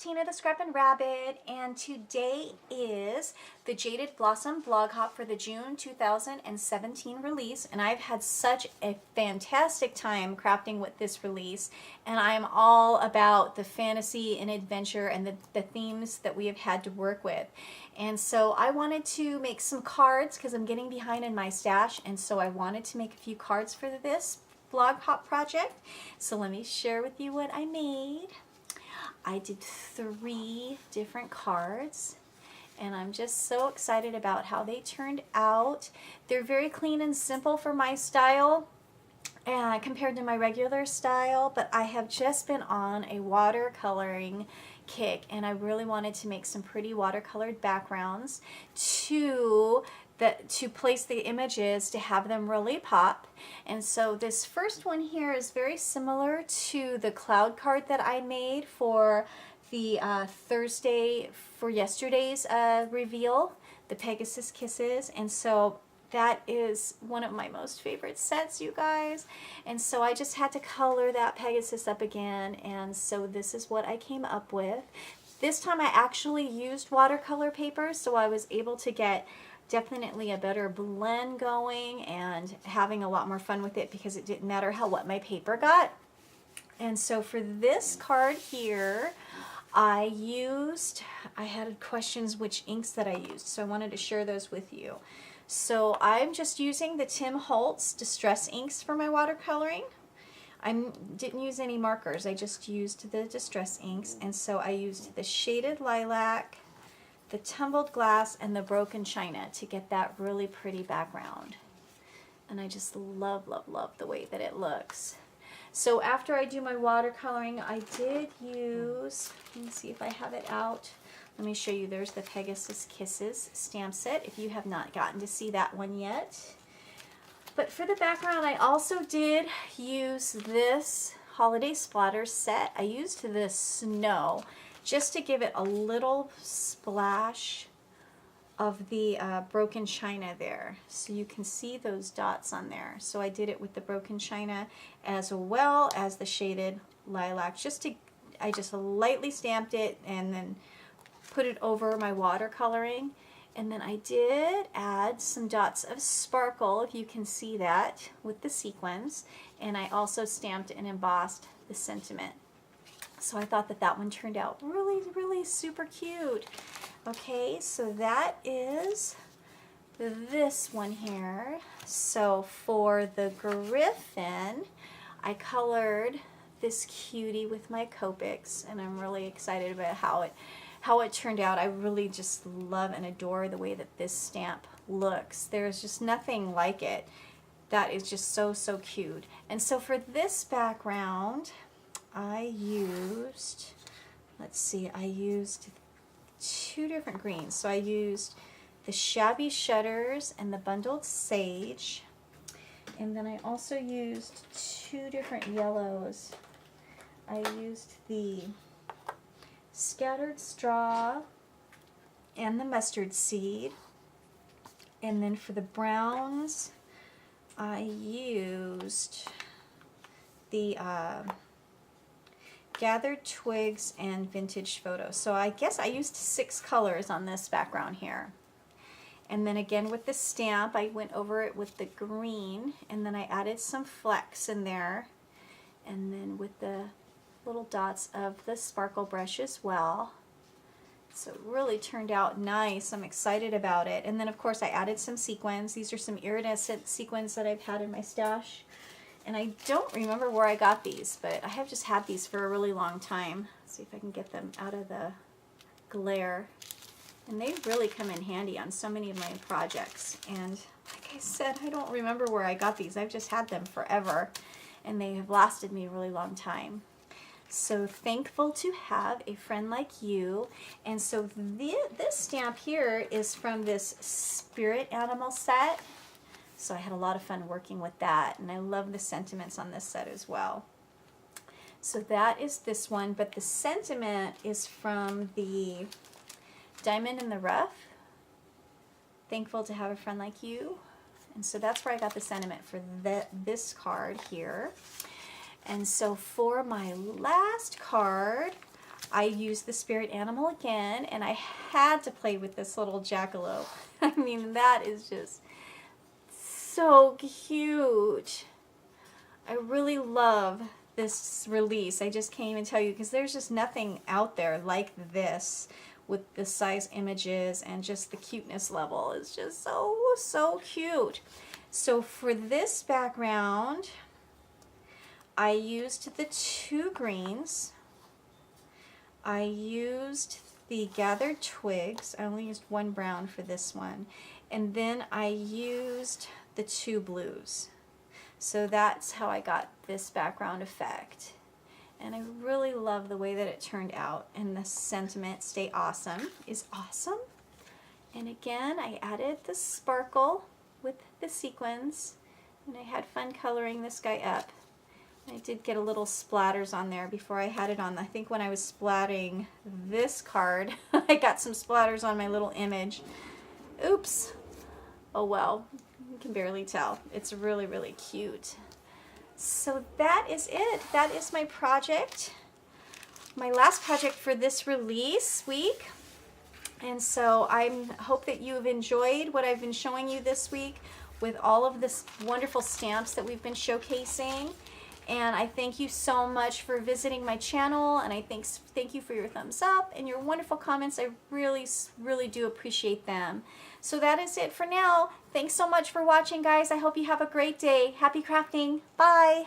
Tina the Scrappin' Rabbit, and today is the Jaded Blossom blog hop for the June 2017 release, and I've had such a fantastic time crafting with this release, and I'm all about the fantasy and adventure and the themes that we have had to work with. And so I wanted to make some cards because I'm getting behind in my stash, and so I wanted to make a few cards for this blog hop project. So let me share with you what I made. I did 3 different cards, and I'm just so excited about how they turned out. They're very clean and simple for my style compared to my regular style, but I have just been on a watercoloring kick, and I really wanted to make some pretty watercolored backgrounds to place the images to have them really pop. And so this first one here is very similar to the cloud card that I made for the Thursday for yesterday's reveal, the Pegasus Kisses. And so that is one of my most favorite sets, you guys. And so I just had to color that Pegasus up again, and so this is what I came up with. This time I actually used watercolor paper, so I was able to get definitely a better blend going and having a lot more fun with it because it didn't matter what my paper got. And so for this card here, I had questions which inks that I used, so I wanted to share those with you. So I'm just using the Tim Holtz Distress inks for my watercoloring. I didn't use any markers, I just used the Distress inks, and so I used the Shaded Lilac, the Tumbled Glass, and the Broken China to get that really pretty background. And I just love, love, love the way that it looks. So after I do my watercoloring, I did use, let me see if I have it out. Let me show you, there's the Pegasus Kisses stamp set, if you have not gotten to see that one yet. But for the background, I also did use this Holiday Splatters set. I used this snow just to give it a little splash of the Broken China there. So you can see those dots on there. So I did it with the Broken China as well as the Shaded Lilac. I just lightly stamped it and then put it over my watercoloring. And then I did add some dots of sparkle, if you can see that, with the sequins. And I also stamped and embossed the sentiment. So I thought that one turned out really, really super cute. Okay, so that is this one here. So for the Griffin, I colored this cutie with my Copics, and I'm really excited about how it turned out. I really just love and adore the way that this stamp looks. There's just nothing like it. That is just so, so cute. And so for this background, I used, let's see, I used 2 different greens. So I used the Shabby Shutters and the Bundled Sage. And then I also used 2 different yellows. I used the Scattered Straw and the Mustard Seed. And then for the browns, I used the Gathered Twigs and Vintage Photos. So I guess I used 6 colors on this background here. And then again with the stamp, I went over it with the green, and then I added some flecks in there. And then with the little dots of the sparkle brush as well. So it really turned out nice. I'm excited about it. And then of course I added some sequins. These are some iridescent sequins that I've had in my stash. And I don't remember where I got these, but I have just had these for a really long time. Let's see if I can get them out of the glare. And they really come in handy on so many of my projects. And like I said, I don't remember where I got these. I've just had them forever, and they have lasted me a really long time. So thankful to have a friend like you. And so this stamp here is from this Spirit Animal set. So I had a lot of fun working with that, and I love the sentiments on this set as well. So that is this one, but the sentiment is from the Diamond in the Rough. Thankful to have a friend like you. And so that's where I got the sentiment for this card here. And so for my last card, I used the spirit animal again, and I had to play with this little jackalope. I mean, that is just so cute. I really love this release. I just can't even tell you, because there's just nothing out there like this with the size images, and just the cuteness level is just so cute. So for this background, I used the 2 greens. I used the gathered twigs. I only used 1 brown for this one. And then I used the 2 blues. So that's how I got this background effect. And I really love the way that it turned out. And the sentiment, "Stay awesome," is awesome. And again, I added the sparkle with the sequins. And I had fun coloring this guy up. I did get a little splatters on there before I had it on. I think when I was splatting this card, I got some splatters on my little image. Oops. Oh well, you can barely tell. It's really cute. So that is it. That is my project. My last project for this release week. And so I hope that you've enjoyed what I've been showing you this week with all of this wonderful stamps that we've been showcasing. And I thank you so much for visiting my channel, and I thank you for your thumbs up and your wonderful comments. I really do appreciate them. So that is it for now. Thanks so much for watching, guys. I hope you have a great day. Happy crafting. Bye.